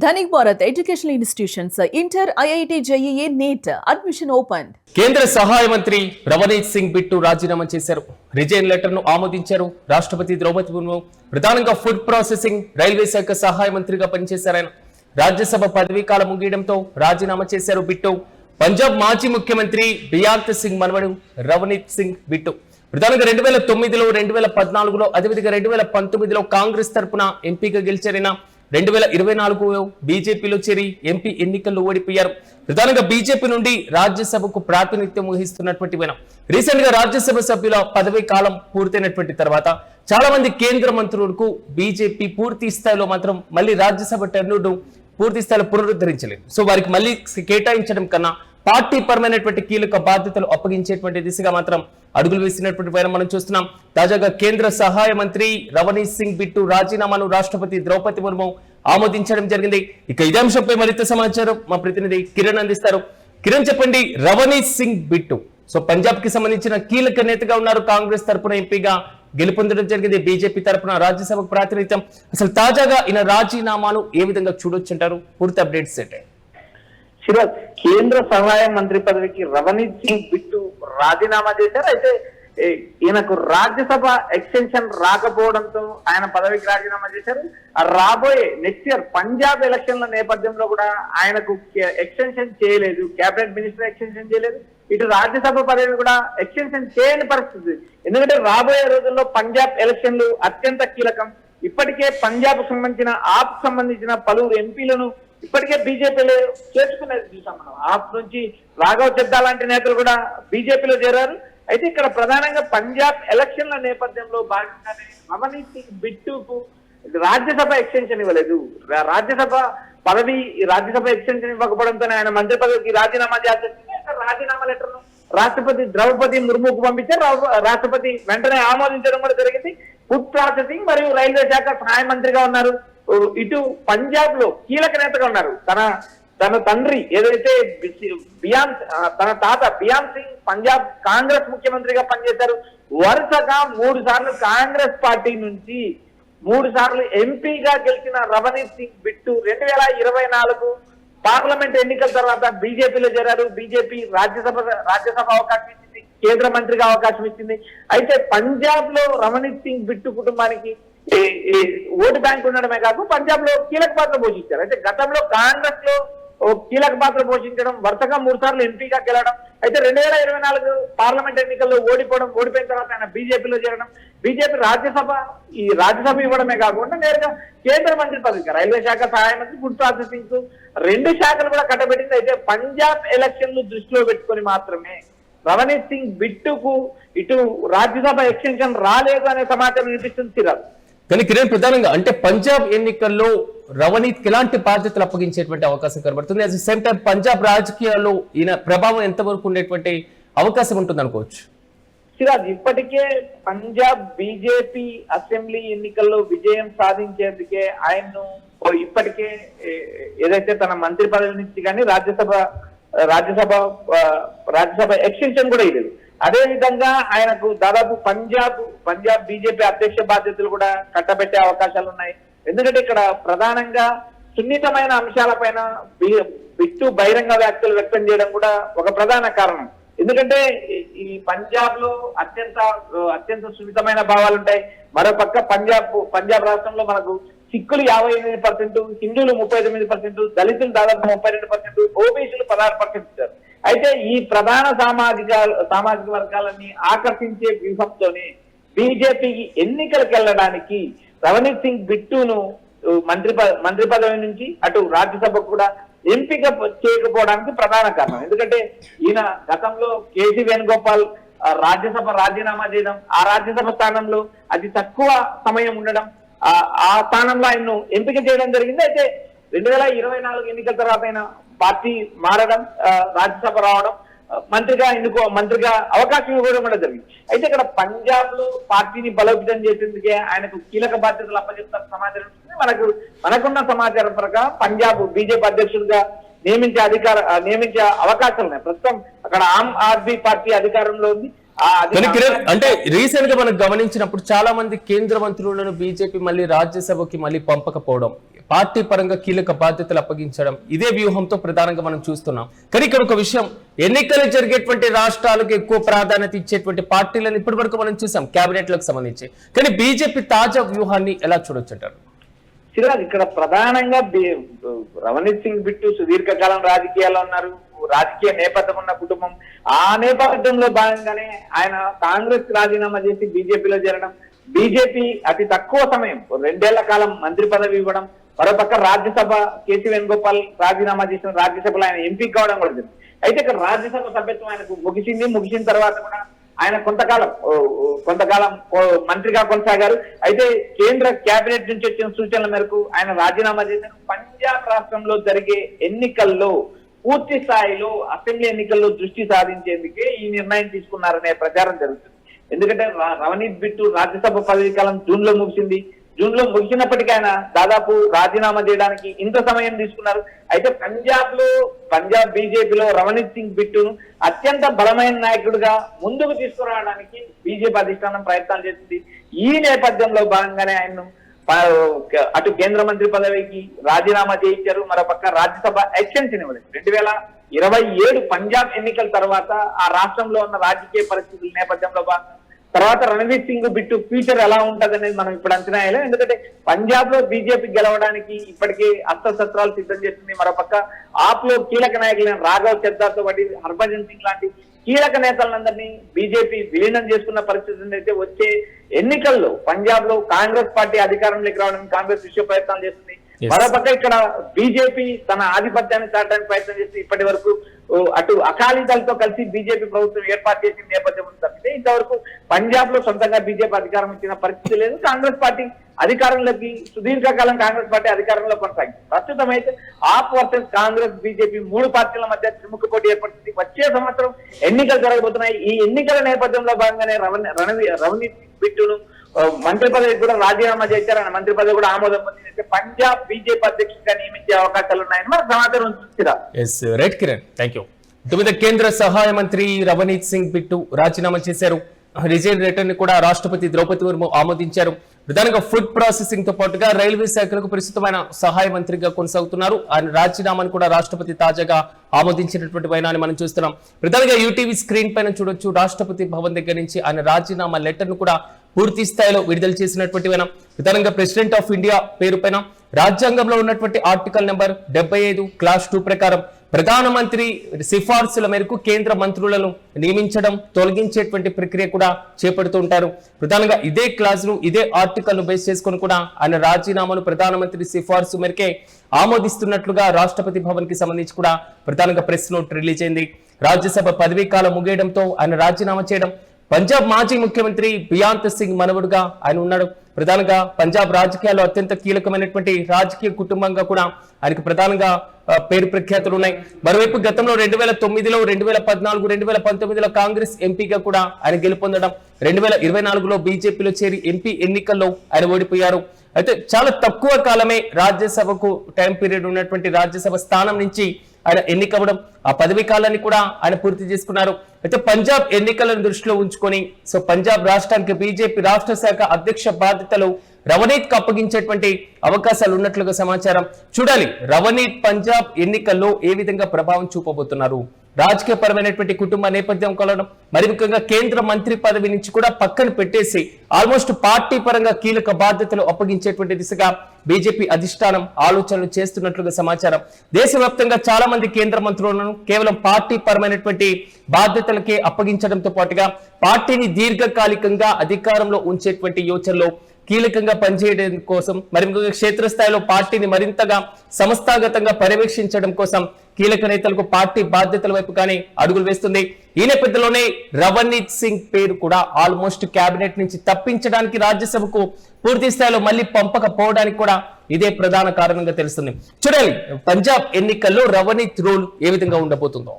Dhanik Bharat educational institutions inter IIT JEE NEET admission open. కేంద్ర సహాయ మంత్రి రవనీత్ సింగ్ బిట్టు రాజీనామా చేశారు. రిజైన్ లెటర్ ను ఆమోదించారు. రాష్ట్రపతి ద్రౌపది ముర్ము ప్రధానంగా ఫుడ్ ప్రాసెసింగ్ రైల్వే శాఖ సహాయ మంత్రిగా పనిచేశారు. ఆయన రాజ్యసభ పదవీ కాలం ముగియడంతో రాజీనామా చేశారు బిట్టు. పంజాబ్ మాజీ ముఖ్యమంత్రి బియాంత్ సింగ్ మనవడు రవనీత్ సింగ్ బిట్టు ప్రధానంగా 2009లో 2014లో అదేవిధంగా 2019లో కాంగ్రెస్ తరపున ఎంపీగా గెలిచారైనా 2024 బీజేపీలో చేరి ఎంపీ ఎన్నికల్లో ఓడిపోయారు. ప్రధానంగా బీజేపీ నుండి రాజ్యసభకు ప్రాతినిధ్యం వహిస్తున్నటువంటి రీసెంట్ గా రాజ్యసభ సభ్యుల పదవీ కాలం పూర్తయినటువంటి తర్వాత చాలా మంది కేంద్ర మంత్రులకు బీజేపీ పూర్తి స్థాయిలో మాత్రం మళ్ళీ రాజ్యసభ టర్నును పూర్తి స్థాయిలో పునరుద్ధరించలేదు. సో వారికి మళ్ళీ కేటాయించడం కన్నా పార్టీ పరమైనటువంటి కీలక బాధ్యతలు అప్పగించేటువంటి దిశగా మాత్రం అడుగులు వేసినటువంటి వైరం మనం చూస్తున్నాం. తాజాగా కేంద్ర సహాయ మంత్రి రవనీత్ సింగ్ బిట్టు రాజీనామాను రాష్ట్రపతి ద్రౌపది ముర్ము ఆమోదించడం జరిగింది. ఇక ఇదే అంశంపై మరింత సమాచారం మా ప్రతినిధి కిరణ్ అందిస్తారు. కిరణ్, చెప్పండి, రవనీత్ సింగ్ బిట్టు సో పంజాబ్ కి సంబంధించిన కీలక నేతగా ఉన్నారు. కాంగ్రెస్ తరపున ఎంపీగా గెలుపొందడం జరిగింది. బీజేపీ తరపున రాజ్యసభకు ప్రాతినిధ్యం. అసలు తాజాగా ఈయన రాజీనామాను ఏ విధంగా చూడొచ్చు అంటారు? పూర్తి అప్డేట్స్ ఏంటి? శివరాజ్, కేంద్ర సహాయ మంత్రి పదవికి రవనీత్ సింగ్ బిట్టు రాజీనామా చేశారు. అయితే ఈయనకు రాజ్యసభ ఎక్స్టెన్షన్ రాకపోవడంతో ఆయన పదవికి రాజీనామా చేశారు. రాబోయే నెక్స్ట్ ఇయర్ పంజాబ్ ఎలక్షన్ల నేపథ్యంలో కూడా ఆయనకు ఎక్స్టెన్షన్ చేయలేదు. కేబినెట్ మినిస్టర్ ఎక్స్టెన్షన్ చేయలేదు. ఇటు రాజ్యసభ పదవి కూడా ఎక్స్టెన్షన్ చేయని పరిస్థితి. ఎందుకంటే రాబోయే రోజుల్లో పంజాబ్ ఎలక్షన్లు అత్యంత కీలకం. ఇప్పటికే పంజాబ్ సంబంధించిన ఆప్ సంబంధించిన పలువురు ఎంపీలను ఇప్పటికే బీజేపీలో చేర్చుకునేది చూసాం మనం. ఆప్ నుంచి రాఘవ్ చెద్దా లాంటి నేతలు కూడా బీజేపీలో చేరారు. అయితే ఇక్కడ ప్రధానంగా పంజాబ్ ఎలక్షన్ల నేపథ్యంలో భాగంగానే రవనీత్ సింగ్ బిట్టుకు రాజ్యసభ ఎక్స్టెన్షన్ ఇవ్వలేదు. రాజ్యసభ ఎక్స్టెన్షన్ ఇవ్వకపోవడంతో ఆయన మంత్రి పదవికి రాజీనామా చేయాల్సి వచ్చింది. రాజీనామా లెటర్ ను రాష్ట్రపతి ద్రౌపది ముర్ముకు పంపించారు. రాష్ట్రపతి వెంటనే ఆమోదించడం కూడా జరిగింది. ఫుడ్ ప్రాసెసింగ్ మరియు రైల్వే శాఖ సహాయ మంత్రిగా ఉన్నారు. ఇటు పంజాబ్ లో కీలక నేతగా ఉన్నారు. తన తండ్రి ఏదైతే తన తాత బియాంత్ సింగ్ పంజాబ్ కాంగ్రెస్ ముఖ్యమంత్రిగా పనిచేశారు. వరుసగా 3 సార్లు కాంగ్రెస్ పార్టీ నుంచి 3 సార్లు ఎంపీగా గెలిచిన రవనీత్ సింగ్ బిట్టు 2024 పార్లమెంట్ ఎన్నికల తర్వాత బీజేపీలో చేరారు. బీజేపీ రాజ్యసభ అవకాశం ఇచ్చింది, కేంద్ర మంత్రిగా అవకాశం ఇచ్చింది. అయితే పంజాబ్ లో రవనీత్ సింగ్ బిట్టు కుటుంబానికి ఓటు బ్యాంక్ ఉండడమే కాదు, పంజాబ్ లో కీలక పాత్ర పోషించారు. అయితే గతంలో కాంగ్రెస్ లో కీలక పాత్ర పోషించడం, వరుసగా 3 సార్లు ఎంపీగా గెలవడం. అయితే 2024 పార్లమెంట్ ఎన్నికల్లో ఓడిపోయిన తర్వాత ఆయన బీజేపీలో చేరడం, బీజేపీ రాజ్యసభ ఇవ్వడమే కాకుండా నేరుగా కేంద్ర మంత్రి పదవికి రైల్వే శాఖ సహాయ మంత్రి, ఫుడ్ ప్రాసెసింగ్ 2 శాఖలు కూడా కట్టబెట్టింది. అయితే పంజాబ్ ఎలక్షన్లు దృష్టిలో పెట్టుకొని మాత్రమే రవనీత్ సింగ్ బిట్టుకు ఇటు రాజ్యసభ ఎక్స్టెన్షన్ రాలేదు అనే సమాచారం వినిపిస్తుంది. సిరాజ్, కానీ కిరణ్, ప్రధానంగా అంటే పంజాబ్ ఎన్నికల్లో రవనీత్ ఎలాంటి బాధ్యతలు అప్పగించేటువంటి అవకాశం కనబడుతుంది? At the same time Punjab రాజకీయాల్లో ఈయన ప్రభావం ఎంతవరకు ఉండేటువంటి అవకాశం ఉంటుంది అనుకోవచ్చు? సిరాజ్, ఇప్పటికే పంజాబ్ బీజేపీ అసెంబ్లీ ఎన్నికల్లో విజయం సాధించేందుకే ఆయన్ను ఇప్పటికే ఏదైతే తన మంత్రి పదవి నుంచి కానీ రాజ్యసభ ఎక్స్టెన్షన్ కూడా ఇవ్వలేదు. అదే విధంగా ఆయనకు దాదాపు పంజాబ్ బీజేపీ అధ్యక్ష బాధ్యతలు కూడా కట్టబెట్టే అవకాశాలు ఉన్నాయి. ఎందుకంటే ఇక్కడ ప్రధానంగా సున్నితమైన అంశాలపైన బిట్టు బహిరంగ వ్యాఖ్యలు వ్యక్తం చేయడం కూడా ఒక ప్రధాన కారణం. ఎందుకంటే ఈ పంజాబ్ లో అత్యంత సున్నితమైన భావాలు ఉంటాయి. మరోపక్క పంజాబ్ రాష్ట్రంలో మనకు సిక్కులు 58%, హిందువులు 39%, దళితులు దాదాపు 32%, ఓబీసీలు 16%. అయితే ఈ ప్రధాన సామాజిక వర్గాలని ఆకర్షించే వ్యూహంతోనే బీజేపీకి ఎన్నికలకు వెళ్ళడానికి రవనీత్ సింగ్ బిట్టును మంత్రి పదవి నుంచి అటు రాజ్యసభకు కూడా ఎంపిక చేయకపోవడానికి ప్రధాన కారణం. ఎందుకంటే ఈయన గతంలో కేసీ వేణుగోపాల్ రాజ్యసభ రాజీనామా చేయడం, ఆ రాజ్యసభ స్థానంలో అతి తక్కువ సమయం ఉండడం, ఆ స్థానంలో ఆయన్ను ఎంపిక చేయడం జరిగింది. అయితే 2024 ఎన్నికల తర్వాత ఆయన పార్టీ మారడం, రాజ్యసభ రావడం, మంత్రిగా అవకాశం ఇవ్వడం కూడా జరిగింది. అయితే ఇక్కడ పంజాబ్ లో పార్టీని బలోపేతం చేసేందుకే ఆయనకు కీలక బాధ్యతలు అప్పచెప్తారు సమాచారం. మనకున్న సమాచారం ప్రకారం పంజాబ్ బీజేపీ అధ్యక్షుడిగా నియమించే అవకాశాలు ఉన్నాయి. ప్రస్తుతం అక్కడ ఆమ్ ఆద్మీ పార్టీ అధికారంలో ఉంది. అంటే రీసెంట్ గా మనం గమనించినప్పుడు చాలా మంది కేంద్ర మంత్రులను బీజేపీ మళ్ళీ రాజ్యసభకి మళ్ళీ పంపకపోవడం, పార్టీ పరంగా కీలక బాధ్యతలు అప్పగించడం ఇదే వ్యూహంతో ప్రధానంగా మనం చూస్తున్నాం. కానీ ఇక్కడ ఒక విషయం, ఎన్నికలు జరిగేటువంటి రాష్ట్రాలకు ఎక్కువ ప్రాధాన్యత ఇచ్చేటువంటి పార్టీలను ఇప్పటి వరకు మనం చూసాం క్యాబినెట్లకు సంబంధించి. కానీ బీజేపీ తాజా వ్యూహాన్ని ఎలా చూడొచ్చంటారు? సిరాజ్, ఇక్కడ ప్రధానంగా రవనీత్ సింగ్ బిట్టు సుదీర్ఘకాలం రాజకీయాల్లో ఉన్నారు, రాజకీయ నేపథ్యం ఉన్న కుటుంబం. ఆ నేపథ్యంలో భాగంగానే ఆయన కాంగ్రెస్ రాజీనామా చేసి బీజేపీలో చేరడం, బీజేపీ అతి తక్కువ సమయం 2 ఏళ్ల కాలం మంత్రి పదవి ఇవ్వడం, మరోపక్క రాజ్యసభ కేసీ వేణుగోపాల్ రాజీనామా చేసిన రాజ్యసభలో ఆయన ఎంపీ కావడం కూడా జరిగింది. అయితే ఇక్కడ రాజ్యసభ సభ్యత్వం ఆయనకు ముగిసిన తర్వాత కూడా ఆయన కొంతకాలం మంత్రిగా కొనసాగారు. అయితే కేంద్ర కేబినెట్ నుంచి వచ్చిన సూచనల మేరకు ఆయన రాజీనామా చేశారు. పంజాబ్ రాష్ట్రంలో జరిగే ఎన్నికల్లో పూర్తి స్థాయిలో అసెంబ్లీ ఎన్నికల్లో దృష్టి సాధించేందుకే ఈ నిర్ణయం తీసుకున్నారనే ప్రచారం జరుగుతుంది. ఎందుకంటే రవనీత్ బిట్టు రాజ్యసభ పదవీ కాలం జూన్ లో ముగిసినప్పటికీ ఆయన దాదాపు రాజీనామా చేయడానికి ఇంత సమయం తీసుకున్నారు. అయితే పంజాబ్ బీజేపీలో రవనీత్ సింగ్ బిట్టును అత్యంత బలమైన నాయకుడిగా ముందుకు తీసుకురావడానికి బీజేపీ అధిష్టానం ప్రయత్నాలు చేస్తుంది. ఈ నేపథ్యంలో భాగంగానే ఆయన్ను అటు కేంద్ర మంత్రి పదవికి రాజీనామా చేయించారు, మరోపక్క రాజ్యసభ ఎక్స్టెన్షన్ ఇవ్వలేదు. 2027 పంజాబ్ ఎన్నికల తర్వాత ఆ రాష్ట్రంలో ఉన్న రాజకీయ పరిస్థితుల నేపథ్యంలో తర్వాత రణవీర్ సింగ్ బిట్టు ఫ్యూచర్ ఎలా ఉంటది అనేది మనం ఇప్పుడు అంచనా వేయలేం. ఎందుకంటే పంజాబ్ లో బీజేపీ గెలవడానికి ఇప్పటికే అస్త్రశస్త్రాలు సిద్ధం చేస్తుంది. మరోపక్క ఆప్ లో కీలక నాయకులైన రాఘవ్ చద్దార్ తో పాటు హర్భజన్ సింగ్ లాంటి కీలక నేతలందరినీ బీజేపీ విలీనం చేసుకున్న పరిస్థితి అయితే వచ్చే ఎన్నికల్లో పంజాబ్ లో కాంగ్రెస్ పార్టీ అధికారంలోకి రావడానికి కాంగ్రెస్ విశ్వ ప్రయత్నాలు చేస్తుంది. మరోపక్క ఇక్కడ బీజేపీ తన ఆధిపత్యాన్ని చాటడానికి ప్రయత్నం చేసి ఇప్పటి వరకు అటు అకాలీదళతో కలిసి బీజేపీ ప్రభుత్వం ఏర్పాటు చేసిన నేపథ్యం తప్పితే ఇంతవరకు పంజాబ్ లో సొంతంగా బీజేపీ అధికారం ఇచ్చిన పరిస్థితి లేదు. కాంగ్రెస్ పార్టీ అధికారంలోకి సుదీర్ఘకాలం కాంగ్రెస్ పార్టీ అధికారంలో కొనసాగింది. ప్రస్తుతం అయితే ఆప్ వర్సెస్ కాంగ్రెస్ బీజేపీ 3 పార్టీల మధ్య త్రిముఖ పోటీ ఏర్పడుతుంది. వచ్చే సంవత్సరం ఎన్నికలు జరగబోతున్నాయి. ఈ ఎన్నికల నేపథ్యంలో భాగంగానే రవనీత్ బిట్టును మంత్రి పదవి కూడా రాజీనామా చేశారు. ఆయన మంత్రి పదవి కూడా ఆమోదం పొందింది. పంజాబ్ బీజేపీ అధ్యక్షుడిగా నియమించే అవకాశాలు ఉన్నాయని మనకు సమాచారం ఉంది. Right Kiran, thank you. కేంద్ర సహాయ మంత్రి రవనీత్ సింగ్ బిట్టు రాజీనామా చేశారు. రిజైన్ లెటర్ ని కూడా రాష్ట్రపతి ద్రౌపది ముర్ము ఆమోదించారు. ప్రధానంగా ఫుడ్ ప్రాసెసింగ్ తో పాటుగా రైల్వే శాఖలకు ప్రస్తుతమైన సహాయ మంత్రిగా కొనసాగుతున్నారు. ఆయన రాజీనామాను కూడా రాష్ట్రపతి తాజాగా ఆమోదించినటువంటి వైనాన్ని మనం చూస్తున్నాం. ప్రధానంగా యూటీవీ స్క్రీన్ పైన చూడొచ్చు. రాష్ట్రపతి భవన్ దగ్గర నుంచి ఆయన రాజీనామా లెటర్ ను కూడా పూర్తి స్థాయిలో విడుదల చేసినటువంటి వైనం. ప్రధానంగా ప్రెసిడెంట్ ఆఫ్ ఇండియా పేరు పైన రాజ్యాంగంలో ఉన్నటువంటి ఆర్టికల్ నెంబర్ 75 క్లాస్ 2 ప్రకారం ప్రధానమంత్రి సిఫార్సుల మేరకు కేంద్ర మంత్రులను నియమించడం, తొలగించేటువంటి ప్రక్రియ కూడా చేపడుతూ ఉంటారు. ప్రధానంగా ఇదే క్లాజ్ ను, ఇదే ఆర్టికల్ ను బేస్ చేసుకుని కూడా ఆయన రాజీనామాను ప్రధానమంత్రి సిఫార్సు మేరకే ఆమోదిస్తున్నట్లుగా రాష్ట్రపతి భవన్ కి సంబంధించి కూడా ప్రధానంగా ప్రెస్ నోట్ రిలీజ్ అయింది. రాజ్యసభ పదవీ కాలం ముగియడంతో ఆయన రాజీనామా చేయడం. పంజాబ్ మాజీ ముఖ్యమంత్రి బియాంత్ సింగ్ మనవడుగా ఆయన ఉన్నాడు. ప్రధానంగా పంజాబ్ రాజకీయాల్లో అత్యంత కీలకమైనటువంటి రాజకీయ కుటుంబంగా కూడా ఆయనకు ప్రధానంగా పేరు ప్రఖ్యాతులు ఉన్నాయి. మరోవైపు గతంలో 2009లో 2014 2019లో కాంగ్రెస్ ఎంపీగా కూడా ఆయన గెలుపొందడం, 2024లో బీజేపీలో చేరి ఎంపీ ఎన్నికల్లో ఆయన ఓడిపోయారు. అయితే చాలా తక్కువ కాలమే రాజ్యసభకు టైం పీరియడ్ ఉన్నటువంటి రాజ్యసభ స్థానం నుంచి ఆయన ఎన్నికవ్వడం, ఆ పదవీ కాలాన్ని కూడా ఆయన పూర్తి చేసుకున్నారు. అయితే పంజాబ్ ఎన్నికలను దృష్టిలో ఉంచుకొని పంజాబ్ రాష్ట్రానికి బీజేపీ రాష్ట్ర శాఖ అధ్యక్ష బాధ్యతలు రవనీత్ కు అప్పగించేటువంటి అవకాశాలు ఉన్నట్లుగా సమాచారం. చూడాలి రవనీత్ పంజాబ్ ఎన్నికల్లో ఏ విధంగా ప్రభావం చూపబోతున్నారు. రాజకీయ పరమైనటువంటి కుటుంబ నేపథ్యం కలవడం, మరి ముఖ్యంగా కేంద్ర మంత్రి పదవి నుంచి కూడా పక్కన పెట్టేసి ఆల్మోస్ట్ పార్టీ పరంగా కీలక బాధ్యతలు అప్పగించేటువంటి దిశగా బీజేపీ అధిష్టానం ఆలోచనలు చేస్తున్నట్లుగా సమాచారం. దేశవ్యాప్తంగా చాలా మంది కేంద్ర మంత్రులను కేవలం పార్టీ పరమైనటువంటి బాధ్యతలకే అప్పగించడంతో పాటుగా పార్టీని దీర్ఘకాలికంగా అధికారంలో ఉంచేటువంటి యోచనలో కీలకంగా పనిచేయడం కోసం, మరి క్షేత్రస్థాయిలో పార్టీని మరింతగా సంస్థాగతంగా పర్యవేక్షించడం కోసం కీలక నేతలకు పార్టీ బాధ్యతల వైపు కానీ అడుగులు వేస్తుంది. ఈ నేపథ్యంలోనే రవనీత్ సింగ్ పేరు కూడా ఆల్మోస్ట్ కేబినెట్ నుంచి తప్పించడానికి రాజ్యసభకు పూర్తి స్థాయిలో మళ్ళీ పంపకపోవడానికి కూడా ఇదే ప్రధాన కారణంగా తెలుస్తుంది. చూడాలి పంజాబ్ ఎన్నికల్లో రవనీత్ రోల్ ఏ విధంగా ఉండబోతుందో.